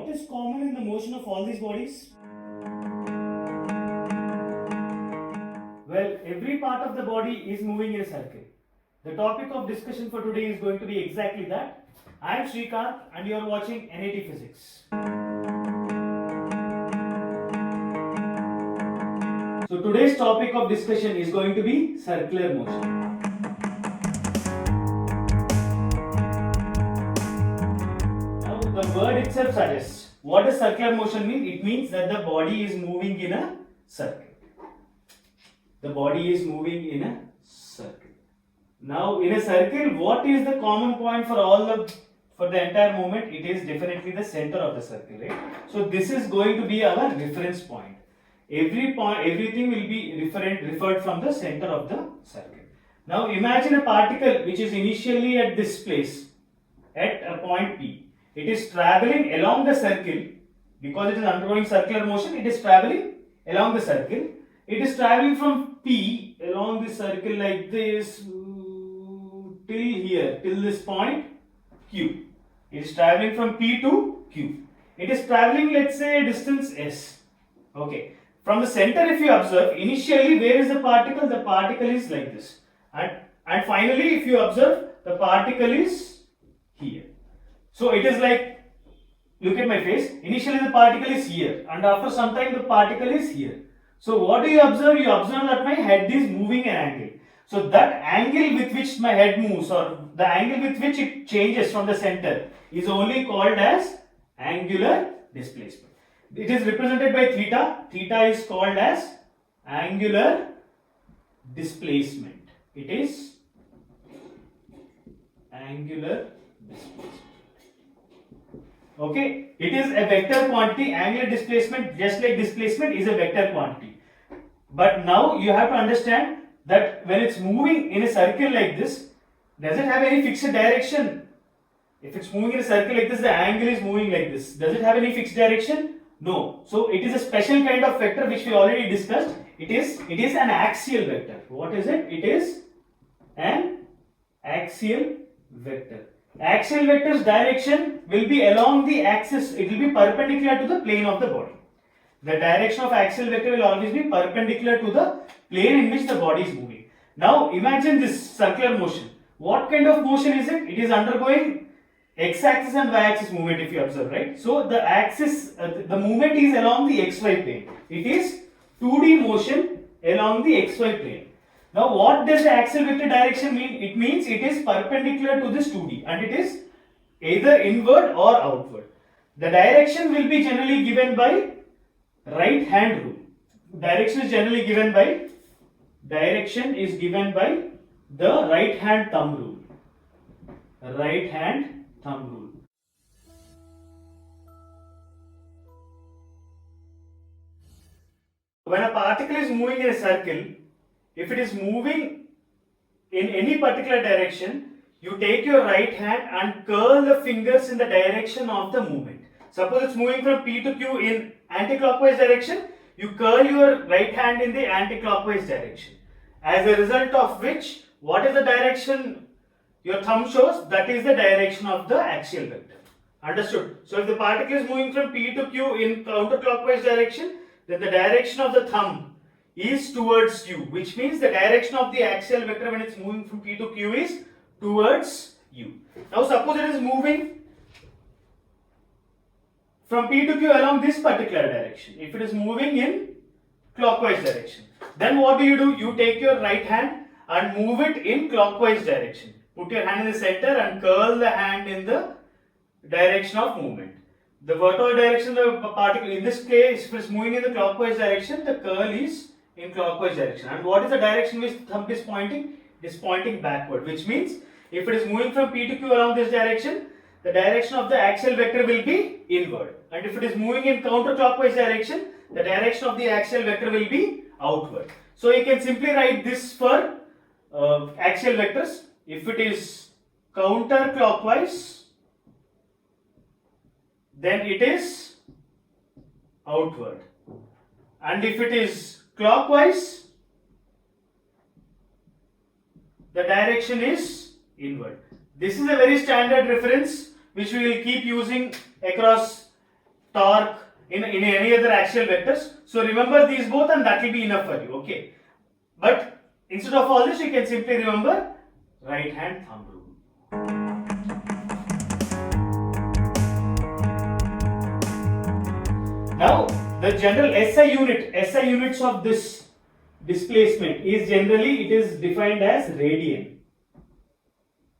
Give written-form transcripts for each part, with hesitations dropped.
what is common in the motion of all these bodies? Well, every part of the body is moving in a circle. The topic of discussion for today is going to be exactly that. I am Srikanth and you are watching NAT Physics. So today's topic of discussion is going to be circular motion. Now the word itself suggests. What does circular motion mean? It means that the body is moving in a circle. The body is moving in a circle. Now in a circle, what is the common point for the entire movement? It is definitely the center of the circle, right? So this is going to be our reference point. Everything will be referred from the center of the circle. Now imagine a particle which is initially at this place, at a point P. It is traveling along the circle because it is undergoing circular motion. It is traveling along the circle. It is traveling from P along the circle like this till here, till this point Q. It is traveling from P to Q. It is traveling, let's say, a distance S. Okay. From the center, if you observe, initially where is the particle? The particle is like this. And finally, if you observe, the particle is here. So it is like, look at my face. Initially the particle is here and after some time the particle is here. So what do you observe? You observe that my head is moving an angle. So that angle with which my head moves, or the angle with which it changes from the center, is only called as angular displacement. It is represented by theta. Theta is called as angular displacement. It is angular displacement. Okay, it is a vector quantity. Angular displacement, just like displacement, is a vector quantity. But now you have to understand that when it's moving in a circle like this, does it have any fixed direction? If it's moving in a circle like this, the angle is moving like this. Does it have any fixed direction? No. So it is a special kind of vector which we already discussed. It is an axial vector. What is it? It is an axial vector. Axial vector's direction will be along the axis. It will be perpendicular to the plane of the body. The direction of axial vector will always be perpendicular to the plane in which the body is moving. Now imagine this circular motion. What kind of motion is it? It is undergoing x-axis and y-axis movement, if you observe, right? So the axis, the movement is along the xy plane. It is 2D motion along the xy plane. Now what does the axial vector direction mean? It means it is perpendicular to this 2D and it is either inward or outward. The direction will be generally given by right hand rule. Direction is given by the right hand thumb rule. Right hand thumb rule. When a particle is moving in a circle, if it is moving in any particular direction, you take your right hand and curl the fingers in the direction of the movement. Suppose it's moving from P to Q in anti-clockwise direction, you curl your right hand in the anti-clockwise direction. As a result of which, what is the direction your thumb shows? That is the direction of the axial vector. Understood? So if the particle is moving from P to Q in counterclockwise direction, then the direction of the thumb is towards U, which means the direction of the axial vector when it's moving from P to Q is towards U. Now suppose it is moving from P to Q along this particular direction. If it is moving in clockwise direction, then what do? You take your right hand and move it in clockwise direction. Put your hand in the center and curl the hand in the direction of movement. The vertical direction of the particle, in this case, if it is moving in the clockwise direction, the curl is in clockwise direction. And what is the direction which the thumb is pointing? It is pointing backward, which means if it is moving from P to Q along this direction, the direction of the axial vector will be inward. And if it is moving in counterclockwise direction, the direction of the axial vector will be outward. So you can simply write this for axial vectors. If it is counterclockwise, then it is outward. And if it is clockwise, the direction is inward. This is a very standard reference which we will keep using across torque, in any other axial vectors. So remember these both and that will be enough for you, okay. But instead of all this, you can simply remember right hand thumb rule. Now the general SI units of this displacement is generally, it is defined as radian.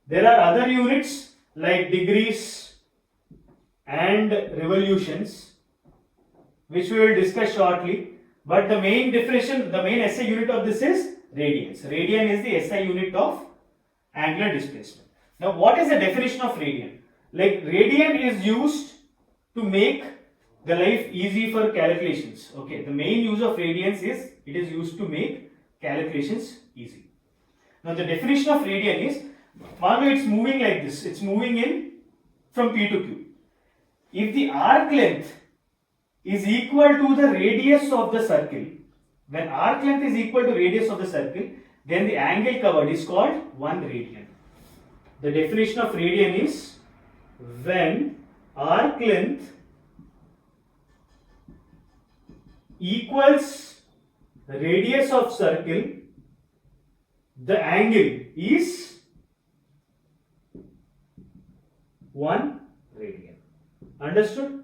There are other units like degrees and revolutions, which we will discuss shortly, but the main definition, the main SI unit of this is radians. Radian is the SI unit of angular displacement. Now what is the definition of radian? Like radian is used to make the life easy for calculations. Okay, the main use of radians is it is used to make calculations easy. Now the definition of radian is, it's moving like this, it's moving in from P to Q. If the arc length is equal to the radius of the circle, when arc length is equal to radius of the circle, then the angle covered is called 1 radian. The definition of radian is when arc length equals the radius of circle, the angle is 1 radian. Understood?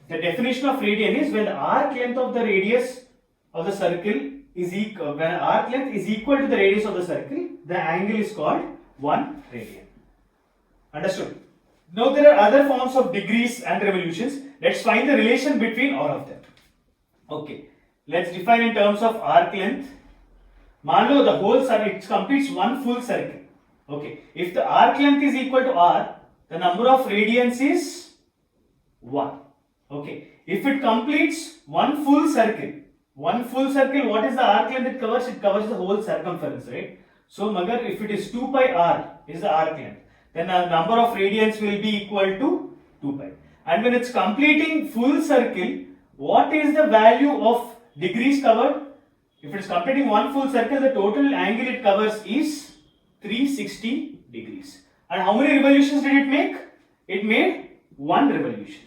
The definition of radian is when the arc length of the radius of the circle is equal, when arc length is equal to the radius of the circle, the angle is called 1 radian. Understood? Now there are other forms of degrees and revolutions. Let's find the relation between all of them. Okay, let's define in terms of arc length. Manlo the whole circle, it completes one full circle. Okay, if the arc length is equal to r, the number of radians is 1. Okay, if it completes one full circle, what is the arc length it covers? It covers the whole circumference, right? So, magar if it is 2 pi r is the arc length, then the number of radians will be equal to 2 pi. And when it's completing full circle, what is the value of degrees covered? If it's completing one full circle, the total angle it covers is 360 degrees. And how many revolutions did it make? It made 1 revolution.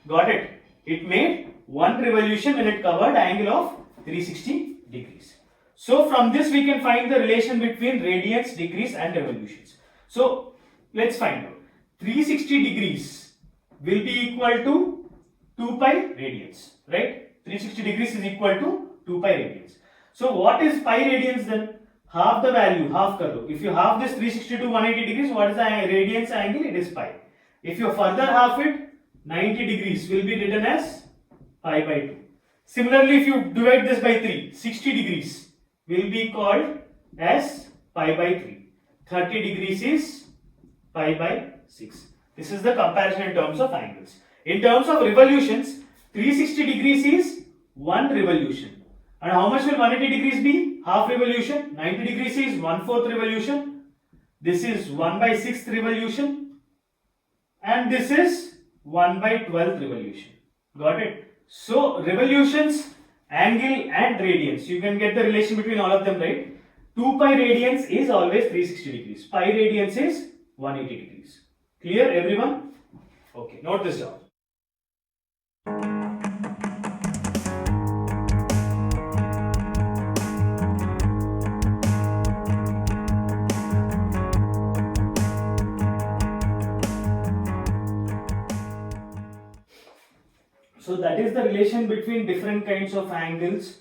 Got it? It made 1 revolution when it covered angle of 360 degrees. So from this we can find the relation between radians, degrees and revolutions. So let's find out. 360 degrees will be equal to 2 pi radians, right? 360 degrees is equal to 2 pi radians. So what is pi radians then? Half the value, half kar do. If you half this 360 to 180 degrees, what is the radians angle? It is pi. If you further half it, 90 degrees will be written as pi by 2. Similarly, if you divide this by 3, 60 degrees will be called as pi by 3. 30 degrees is pi by 6. This is the comparison in terms of angles. In terms of revolutions, 360 degrees is 1 revolution. And how much will 180 degrees be? Half revolution. 90 degrees is 1/4 revolution. This is 1 by 6th revolution. And this is 1 by 12th revolution. Got it? So, revolutions, angle and radians. You can get the relation between all of them, right? 2 pi radians is always 360 degrees. Pi radians is 180 degrees. Clear everyone? Okay, note this down. So that is the relation between different kinds of angles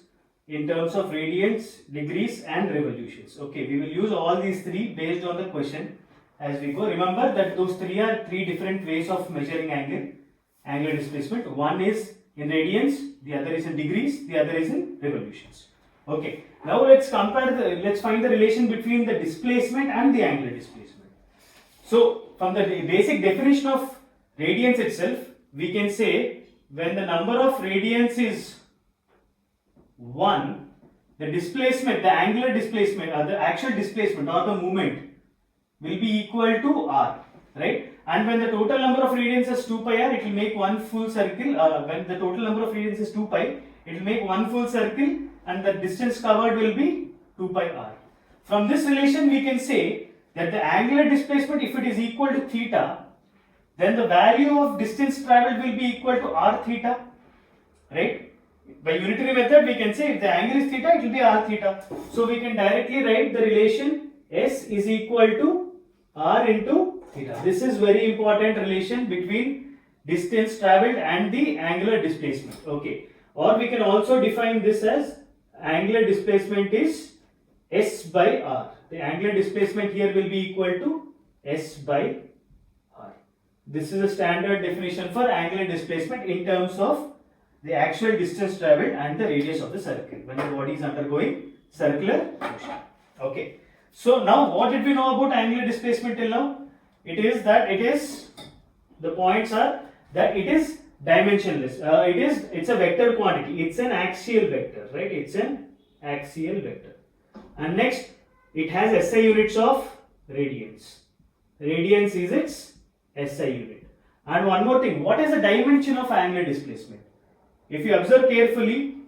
in terms of radians, degrees and revolutions. Okay, we will use all these three based on the question as we go. Remember that those three are three different ways of measuring angular displacement. One is in radians, the other is in degrees, the other is in revolutions. Okay, now let's find the relation between the displacement and the angular displacement. So from the basic definition of radians itself, we can say when the number of radians is 1, the displacement, the angular displacement or the actual displacement or the movement will be equal to r, right? And when the total number of radians is 2 pi r, it will make one full circle. When the total number of radians is 2 pi, it will make one full circle and the distance covered will be 2 pi r. From this relation we can say that the angular displacement, if it is equal to theta, then the value of distance traveled will be equal to r theta, right? By unitary method, we can say if the angle is theta, it will be r theta. So we can directly write the relation S is equal to r into theta. This is very important relation between distance traveled and the angular displacement. Okay. Or we can also define this as angular displacement is S by r. The angular displacement here will be equal to S by r. This is a standard definition for angular displacement in terms of the actual distance traveled and the radius of the circle when the body is undergoing circular motion. Okay. So now what did we know about angular displacement till now? The points are that it is dimensionless. It's a vector quantity. It's an axial vector, right? It's an axial vector. And next, it has SI units of radians. Radians is its SI unit. And one more thing, what is the dimension of angular displacement? If you observe carefully,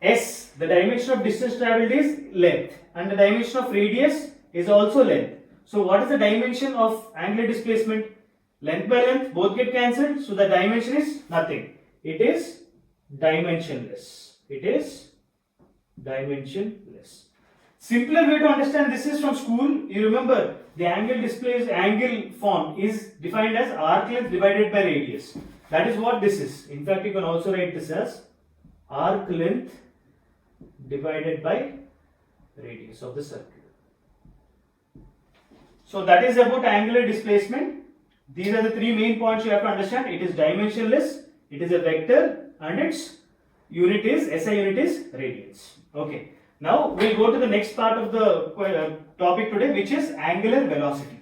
S, the dimension of distance travelled is length, and the dimension of radius is also length. So what is the dimension of angular displacement? Length by length, both get cancelled, so the dimension is nothing. It is dimensionless. It is dimensionless. Simpler way to understand this is from school. You remember the angle form is defined as arc length divided by radius. That is what this is. In fact, you can also write this as arc length divided by radius of the circle. So that is about angular displacement. These are the three main points you have to understand. It is dimensionless, it is a vector, and its unit is SI unit is radians. Okay. Now we'll go to the next part of the topic today, which is angular velocity.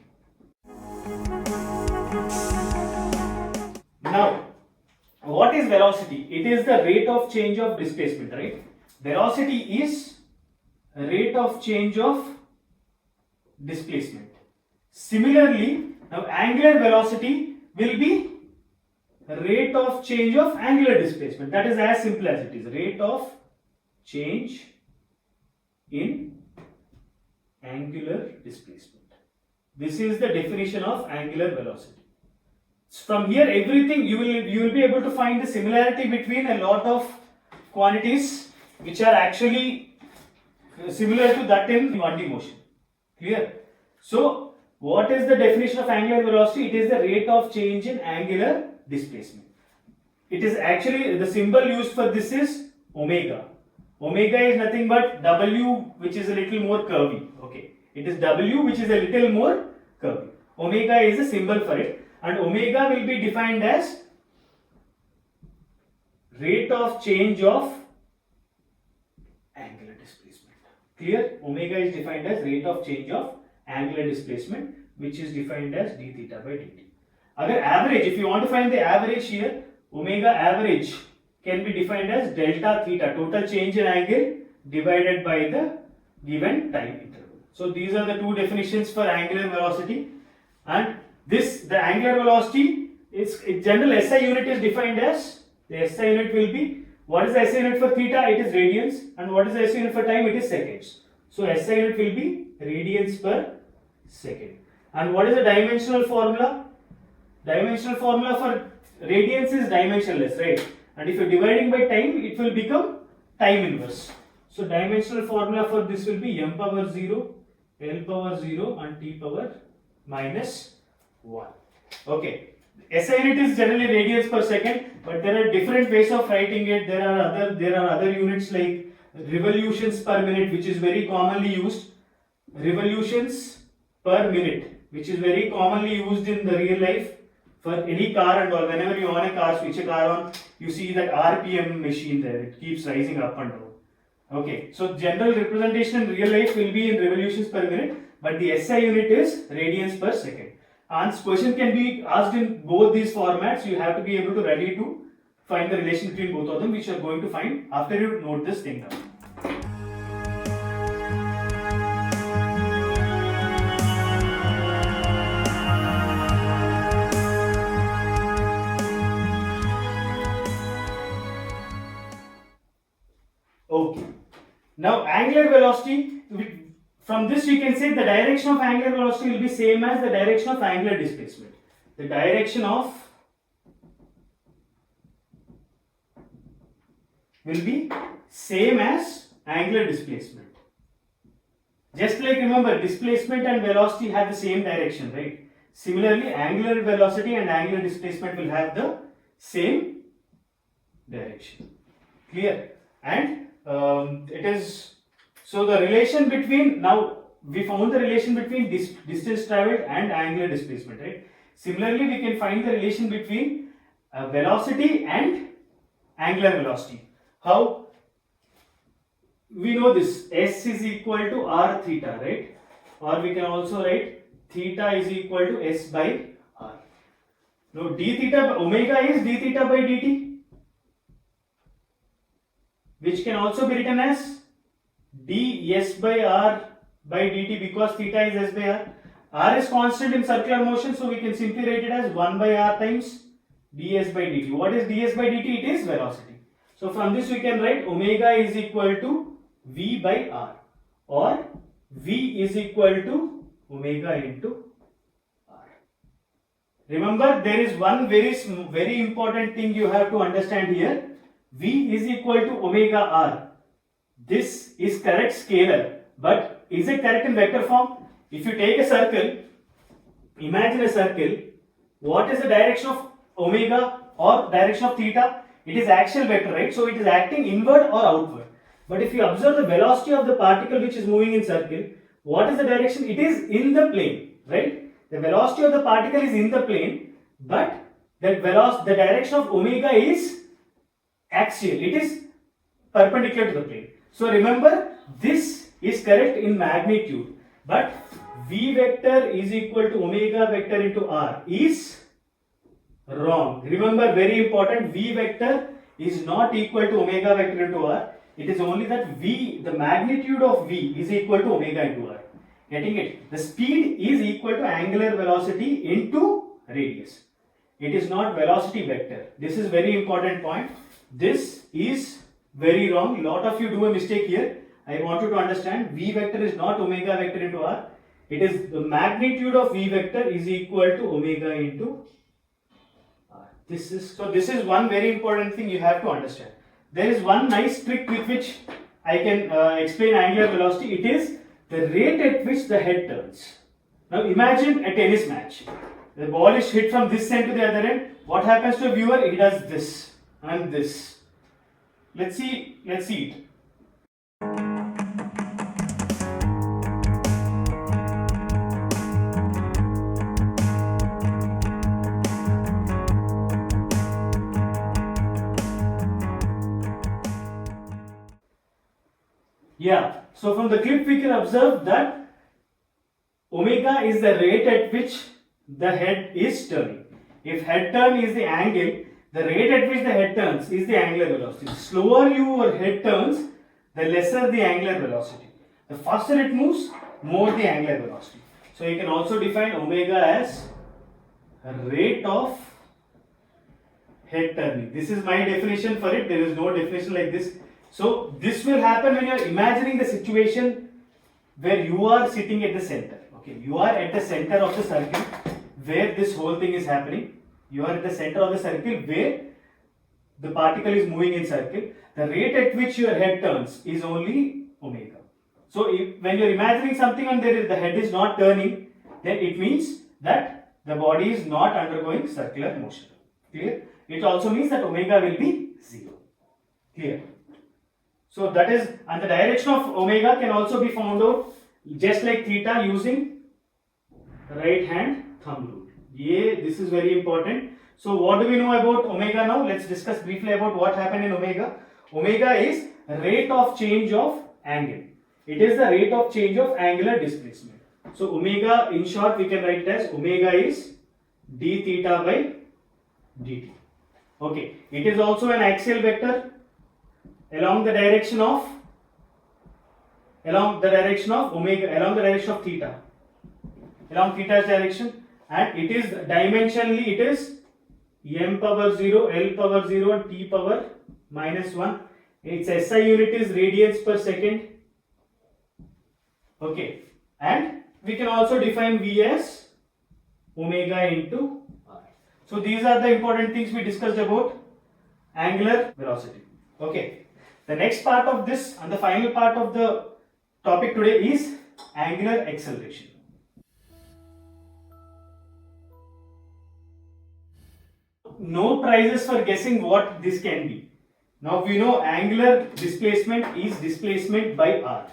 Now, what is velocity? It is the rate of change of displacement, right? Velocity is rate of change of displacement. Similarly, now angular velocity will be rate of change of angular displacement. That is as simple as it is. Rate of change in angular displacement. This is the definition of angular velocity. From here, everything you will be able to find the similarity between a lot of quantities which are actually similar to that in 1D motion. Clear? So, what is the definition of angular velocity? It is the rate of change in angular displacement. It is actually, the symbol used for this is omega. Omega is nothing but W, which is a little more curvy. Okay, it is W which is a little more curvy. Omega is a symbol for it, and omega will be defined as rate of change of angular displacement. Clear? Omega is defined as rate of change of angular displacement, which is defined as d theta by dt. Agar average, if you want to find the average here, omega average can be defined as delta theta, total change in angle divided by the given time interval. So these are the two definitions for angular velocity, and the angular velocity is general SI unit is defined as, the SI unit will be, what is the SI unit for theta? It is radians, and what is the SI unit for time? It is seconds. So SI unit will be radians per second. And what is the dimensional formula? Dimensional formula for radians is dimensionless, right? And if you are dividing by time, it will become time inverse. So dimensional formula for this will be m power 0, l power 0 and t power minus 1. Okay. SI unit is generally radians per second, but there are different ways of writing it. There are other units like revolutions per minute, which is very commonly used. Revolutions per minute, which is very commonly used in the real life for any car and all. Whenever you on a car, switch a car on, you see that RPM machine there. It keeps rising up and down. Okay, so general representation in real life will be in revolutions per minute, but the SI unit is radians per second. And question can be asked in both these formats. You have to be able to ready to find the relation between both of them, which you are going to find after you note this thing down. Okay. Now angular velocity, from this we can say the direction of angular velocity will be same as the direction of angular displacement. the direction of will be same as angular displacement. Just like remember, displacement and velocity have the same direction, right? Similarly, angular velocity and angular displacement will have the same direction. Clear? And it is, so the relation between, now we found the relation between distance traveled and angular displacement, right? Similarly, we can find the relation between velocity and angular velocity. How? We know this, S is equal to R theta, right? Or we can also write theta is equal to S by R. Now d theta, omega is d theta by dt, which can also be written as d S by R by dt, because theta is S by R. R is constant in circular motion, so we can simply write it as 1 by R times ds by dt. What is ds by dt? It is velocity. So from this we can write omega is equal to V by R, or V is equal to omega into R. Remember, there is one very important thing you have to understand here. V is equal to omega R. This is correct scalar, but is it correct in vector form? If you take a circle, imagine a circle, what is the direction of omega or direction of theta? It is axial vector, right? So it is acting inward or outward. But if you observe the velocity of the particle which is moving in circle, what is the direction? It is in the plane, right? The velocity of the particle is in the plane, but the direction of omega is axial. It is perpendicular to the plane. So remember, this is correct in magnitude, but V vector is equal to omega vector into R is wrong. Remember, very important, V vector is not equal to omega vector into R. It is only that V, the magnitude of V is equal to omega into R. Getting it? The speed is equal to angular velocity into radius. It is not velocity vector. This is very important point. This is very wrong. Lot of you do a mistake here. I want you to understand, V vector is not omega vector into R. It is the magnitude of V vector is equal to omega into R. This is one very important thing you have to understand. There is one nice trick with which I can explain angular velocity. It is the rate at which the head turns. Now imagine a tennis match. The ball is hit from this end to the other end. What happens to a viewer? He does this and this. Let's see it. Yeah, so from the clip we can observe that omega is the rate at which the head is turning. If head turn is the angle, the rate at which the head turns is the angular velocity. The slower your head turns, the lesser the angular velocity. The faster it moves, more the angular velocity. So you can also define omega as rate of head turning. This is my definition for it. There is no definition like this. So this will happen when you are imagining the situation where you are sitting at the center. Okay, you are at the center of the circle where this whole thing is happening. You are at the center of the circle where the particle is moving in circle. The rate at which your head turns is only omega. So when you are imagining something and the head is not turning, then it means that the body is not undergoing circular motion. Clear? It also means that omega will be 0. Clear? So that is, and the direction of omega can also be found out just like theta using right hand thumb rule. Yeah, this is very important. So what do we know about omega now? Let's discuss briefly about what happened in omega. Omega is rate of change of angle. It is the rate of change of angular displacement. So omega, in short, we can write it as omega is d theta by dt. Okay, it is also an axial vector along the direction of omega, along the direction of theta, along theta's direction, and it is dimensionally, it is m power 0, l power 0 and t power minus 1. Its SI unit is radians per second. Okay, and we can also define V as omega into R. So these are the important things we discussed about angular velocity. Okay. The next part of this and the final part of the topic today is angular acceleration. No prizes for guessing what this can be. Now we know angular displacement is displacement by r.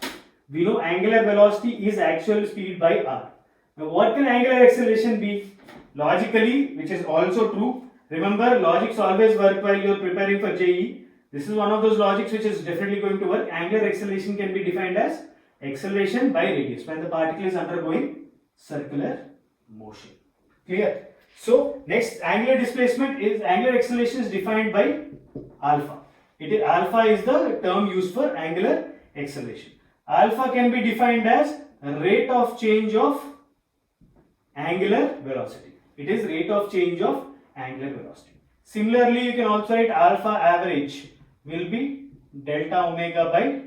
We know angular velocity is actual speed by r. Now what can angular acceleration be? Logically, which is also true. Remember, logics always work while you are preparing for JEE. This is one of those logics which is definitely going to work. Angular acceleration can be defined as acceleration by radius when the particle is undergoing circular motion. Clear? So next, angular displacement is angular acceleration is defined by alpha. Alpha is the term used for angular acceleration. Alpha can be defined as rate of change of angular velocity. It is rate of change of angular velocity. Similarly, you can also write alpha average will be delta omega by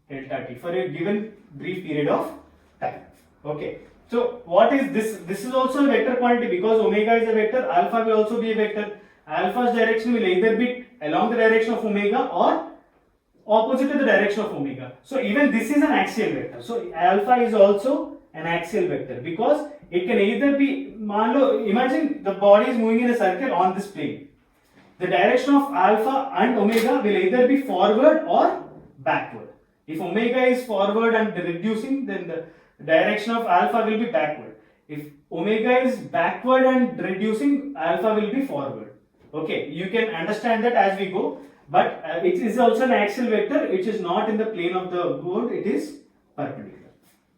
delta t for a given brief period of time. Okay. So what is this? This is also a vector quantity because omega is a vector, alpha will also be a vector. Alpha's direction will either be along the direction of omega or opposite to the direction of omega. So even this is an axial vector. So alpha is also an axial vector because it can either be, imagine the body is moving in a circle on this plane. The direction of alpha and omega will either be forward or backward. If omega is forward and reducing, then the direction of alpha will be backward. If omega is backward and reducing, alpha will be forward. Okay, you can understand that as we go, but it is also an axial vector which is not in the plane of the board, it is perpendicular.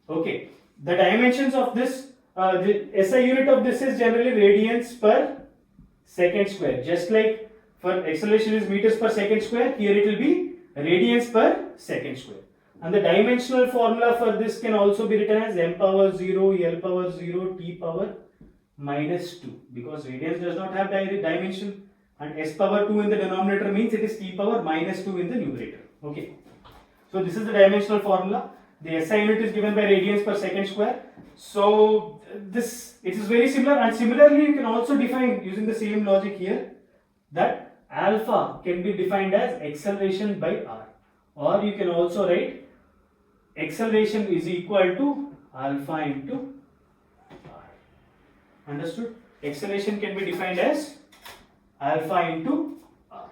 Okay, the dimensions of this, the SI unit of this is generally radians per second square. Just like for acceleration is meters per second square, here it will be radians per second square. And the dimensional formula for this can also be written as m power 0, L power 0, t power minus 2 because radians does not have dimension and s power 2 in the denominator means it is t power minus 2 in the numerator. Okay. So this is the dimensional formula. The SI unit is given by radians per second square. So this, it is very similar, and similarly you can also define using the same logic here that alpha can be defined as acceleration by r, or you can also write acceleration is equal to alpha into r. Understood? Acceleration can be defined as alpha into r.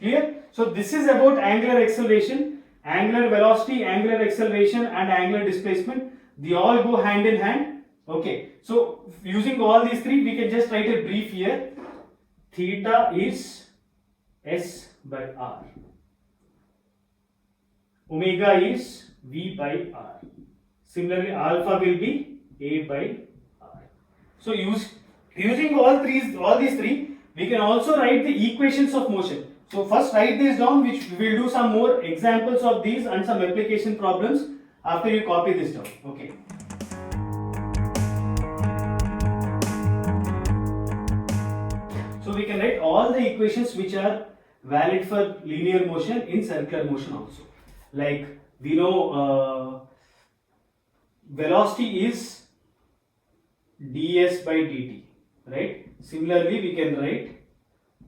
Clear? So this is about angular acceleration. Angular velocity, angular acceleration and angular displacement, they all go hand in hand. Okay, so using all these three, we can just write a brief here. Theta is S by R. Omega is V by R. Similarly, alpha will be A by R. So using all these three, we can also write the equations of motion. So first write this down, which we will do some more examples of these and some application problems after you copy this down. Okay. So we can write all the equations which are valid for linear motion in circular motion also. Like we know velocity is ds by dt, right? Similarly, we can write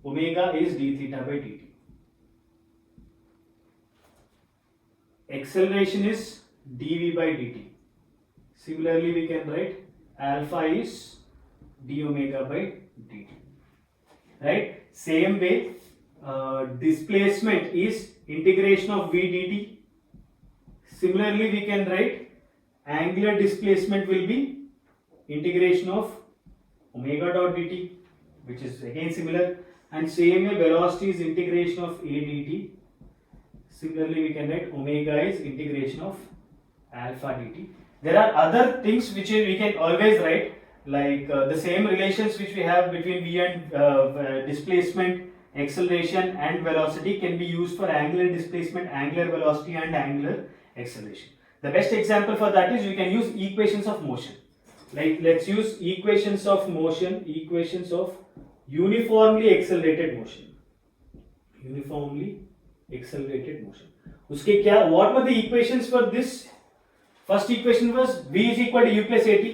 omega is d theta by dt. Acceleration is dv by dt. Similarly, we can write alpha is d omega by dt. Right? Same way, displacement is integration of v dt. Similarly, we can write angular displacement will be integration of omega dot dt, which is again similar. And same way, velocity is integration of a dt. Similarly, we can write omega is integration of alpha dt. There are other things which we can always write, like the same relations which we have between v and displacement, acceleration and velocity can be used for angular displacement, angular velocity and angular acceleration. The best example for that is we can use equations of motion. Like let's use equations of motion, equations of uniformly accelerated motion. Uniformly accelerated motion. Uske kya, what were the equations for this? First equation was v is equal to u plus at.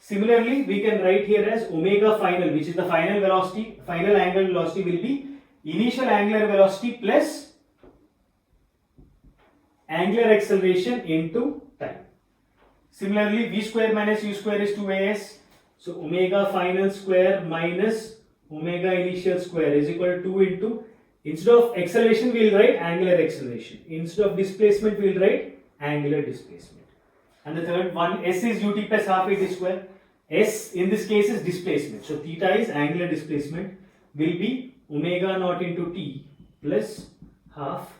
Similarly, we can write here as omega final, which is the final velocity, final angular velocity will be initial angular velocity plus angular acceleration into time. Similarly, v square minus u square is 2as. So omega final square minus omega initial square is equal to 2 into, instead of acceleration we will write angular acceleration, instead of displacement we will write angular displacement. And the third one, s is ut plus half at square. S in this case is displacement, so theta is angular displacement, will be omega naught into t plus half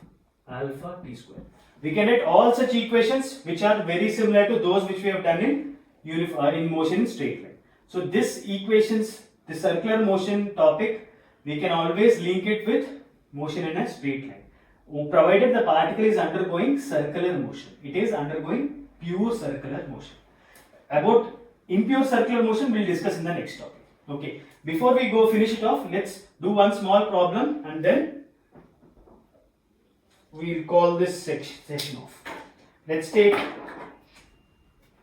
alpha t square. We can write all such equations which are very similar to those which we have done in motion in straight line. So this equations, the circular motion topic, we can always link it with motion in a straight line, provided the particle is undergoing circular motion. It is undergoing pure circular motion. About impure circular motion we will discuss in the next topic. Okay, before we go finish it off, let's do one small problem and then we will call this session off. Let's take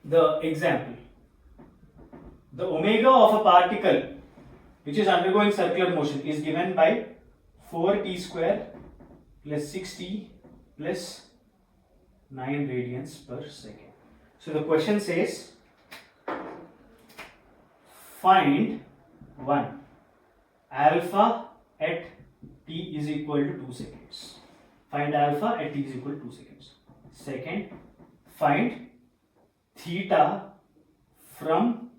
the example. The omega of a particle which is undergoing circular motion is given by 4t square plus 6t plus 9 radians per second. So the question says, find 1 alpha at t is equal to 2 seconds. Find alpha at t is equal to 2 seconds. Second, find theta from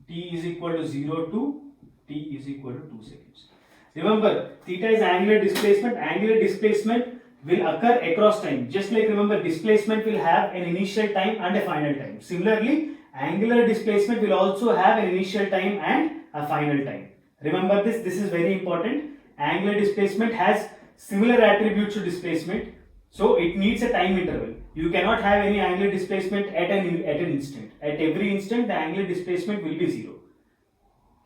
t is equal to 0 to t is equal to 2 seconds. Remember, theta is angular displacement. Angular displacement will occur across time. Just like remember, displacement will have an initial time and a final time. Similarly, angular displacement will also have an initial time and a final time. Remember this is very important. Angular displacement has similar attributes to displacement, so it needs a time interval. You cannot have any angular displacement at an instant. At every instant, the angular displacement will be 0,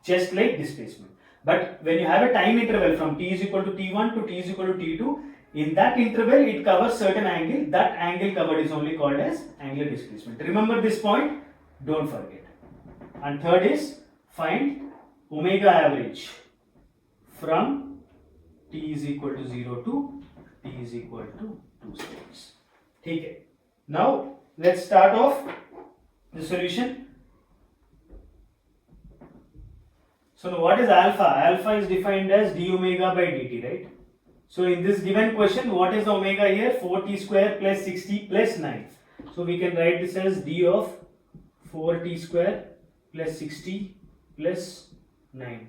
just like displacement. But when you have a time interval from t is equal to t1 to t is equal to t2, in that interval it covers certain angle. That angle covered is only called as angular displacement. Remember this point, don't forget. And third is find omega average from t is equal to 0 to t is equal to 2 seconds. Okay. Now let's start off the solution. So now what is alpha? Alpha is defined as d omega by dt, right? So in this given question, what is the omega here? 4t square plus 6t plus 9. So we can write this as d of 4t square plus 6t plus 9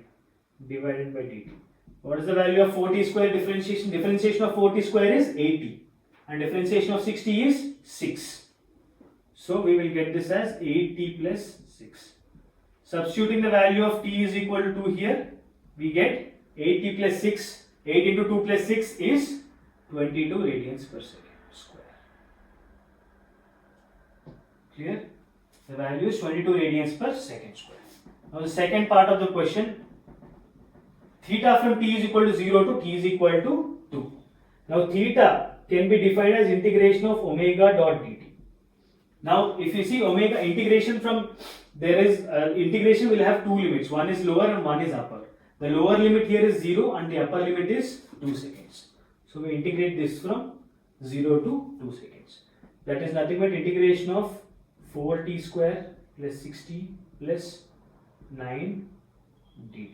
divided by dt. What is the value of 4t square differentiation? Differentiation of 4t square is 80 and differentiation of 6t is 6. So we will get this as 8t plus 6. Substituting the value of t is equal to 2 here, we get 8t plus 6. 8 into 2 plus 6 is 22 radians per second square. Clear? The value is 22 radians per second square. Now the second part of the question, theta from t is equal to 0 to t is equal to 2. Now theta can be defined as integration of omega dot dt. Now if you see omega integration from, there is integration will have two limits, one is lower and one is upper. The lower limit here is 0 and the upper limit is 2 seconds. So we integrate this from 0 to 2 seconds. That is nothing but integration of 4t square plus 6t plus 9 dt.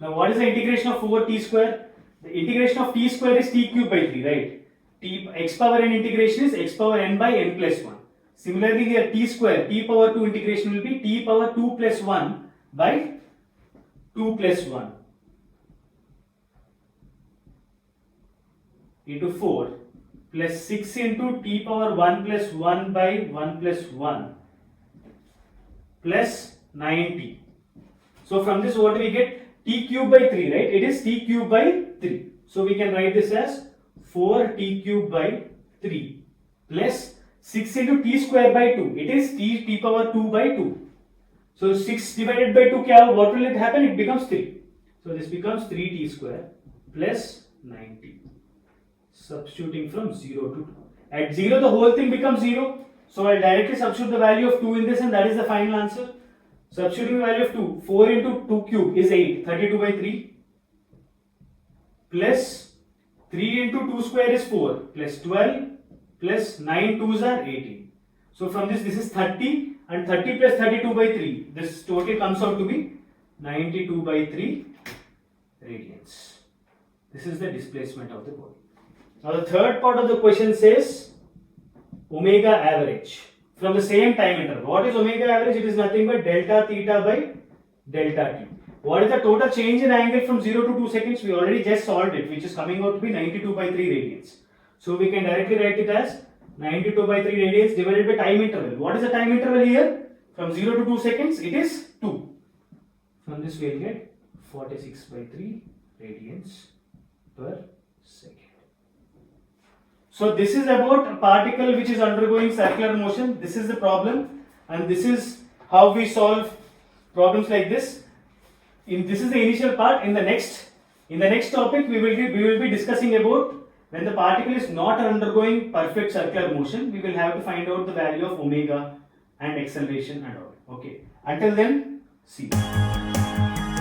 Now what is the integration of 4t square? The integration of t square is t cube by 3, right? T x power n integration is x power n by n plus 1. Similarly here t square, t power 2 integration will be t power 2 plus 1 by 2 plus 1 into 4 plus 6 into t power 1 plus 1 by 1 plus 1 plus 9t. So from this what do we get? T cube by 3, right? It is t cube by 3. So we can write this as 4t cube by 3 plus 6 into t square by 2. It is t power 2 by 2. So 6 divided by 2, what will it happen? It becomes 3. So this becomes 3t square plus 9t. Substituting from 0 to 2. At 0 the whole thing becomes 0. So I'll directly substitute the value of 2 in this and that is the final answer. Substituting the value of 2. 4 into 2 cube is 8. 32 by 3. Plus 3 into 2 square is 4. Plus 12. Plus 9 2s are 18. So from this is 30. And 30 plus 32 by 3. This total comes out to be 92 by 3 radians. This is the displacement of the body. Now the third part of the question says omega average from the same time interval. What is omega average? It is nothing but delta theta by delta t. What is the total change in angle from 0 to 2 seconds? We already just solved it, which is coming out to be 92 by 3 radians. So we can directly write it as 92 by 3 radians divided by time interval. What is the time interval here? From 0 to 2 seconds, it is 2. From this we will get 46 by 3 radians per second. So this is about a particle which is undergoing circular motion. This is the problem, and this is how we solve problems like this. This is the initial part. In the next topic we will be discussing about when the particle is not undergoing perfect circular motion. We will have to find out the value of omega and acceleration and all. Okay. Until then, see you.